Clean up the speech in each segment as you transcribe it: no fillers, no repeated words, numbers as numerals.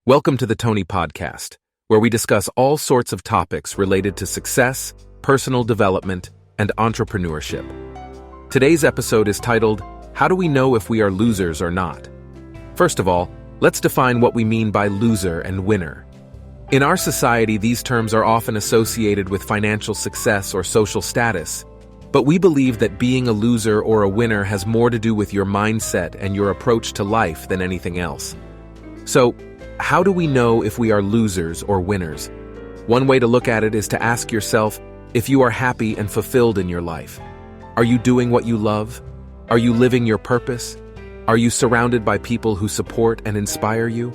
Welcome to the Tony Podcast, where we discuss all sorts of topics related to success, personal development, and entrepreneurship. Today's episode is titled, How Do We Know If We Are Losers or Not? First of all, let's define what we mean by loser and winner. In our society, these terms are often associated with financial success or social status, but we believe that being a loser or a winner has more to do with your mindset and your approach to life than anything else. So, how do we know if we are losers or winners? One way to look at it is to ask yourself if you are happy and fulfilled in your life. Are you doing what you love? Are you living your purpose? Are you surrounded by people who support and inspire you?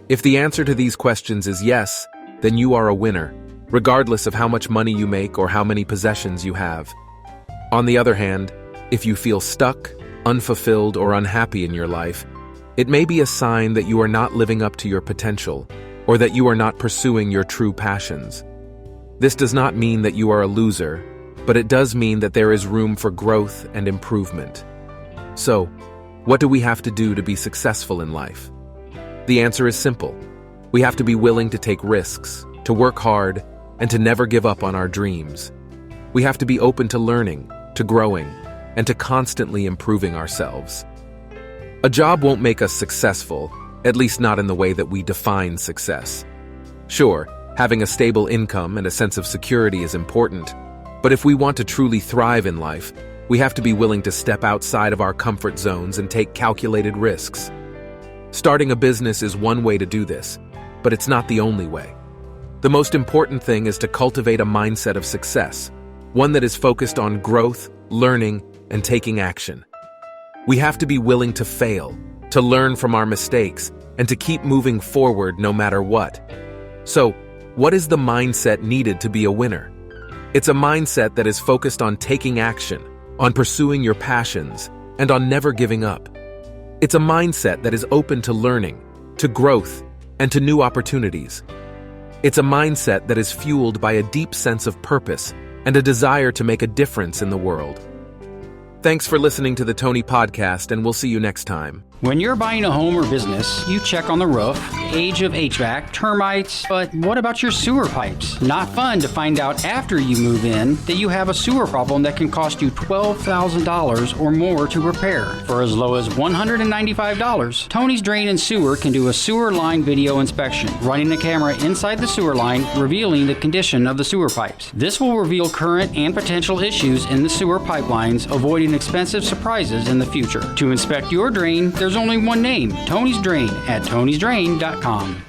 If the answer to these questions is yes, then you are a winner, regardless of how much money you make or how many possessions you have. On the other hand, if you feel stuck, unfulfilled, or unhappy in your life, it may be a sign that you are not living up to your potential, or that you are not pursuing your true passions. This does not mean that you are a loser, but it does mean that there is room for growth and improvement. So, what do we have to do to be successful in life? The answer is simple. We have to be willing to take risks, to work hard, and to never give up on our dreams. We have to be open to learning, to growing, and to constantly improving ourselves. A job won't make us successful, at least not in the way that we define success. Sure, having a stable income and a sense of security is important, but if we want to truly thrive in life, we have to be willing to step outside of our comfort zones and take calculated risks. Starting a business is one way to do this, but it's not the only way. The most important thing is to cultivate a mindset of success, one that is focused on growth, learning, and taking action. We have to be willing to fail, to learn from our mistakes, and to keep moving forward no matter what. So, what is the mindset needed to be a winner? It's a mindset that is focused on taking action, on pursuing your passions, and on never giving up. It's a mindset that is open to learning, to growth, and to new opportunities. It's a mindset that is fueled by a deep sense of purpose and a desire to make a difference in the world. Thanks for listening to the Tony Podcast, and we'll see you next time. When you're buying a home or business, you check on the roof, age of HVAC, termites, but what about your sewer pipes? Not fun to find out after you move in that you have a sewer problem that can cost you $12,000 or more to repair. For as low as $195, Tony's Drain and Sewer can do a sewer line video inspection, running a camera inside the sewer line, revealing the condition of the sewer pipes. This will reveal current and potential issues in the sewer pipelines, avoiding expensive surprises in the future. To inspect your drain, there's only one name, Tony's Drain, at tonysdrain.com.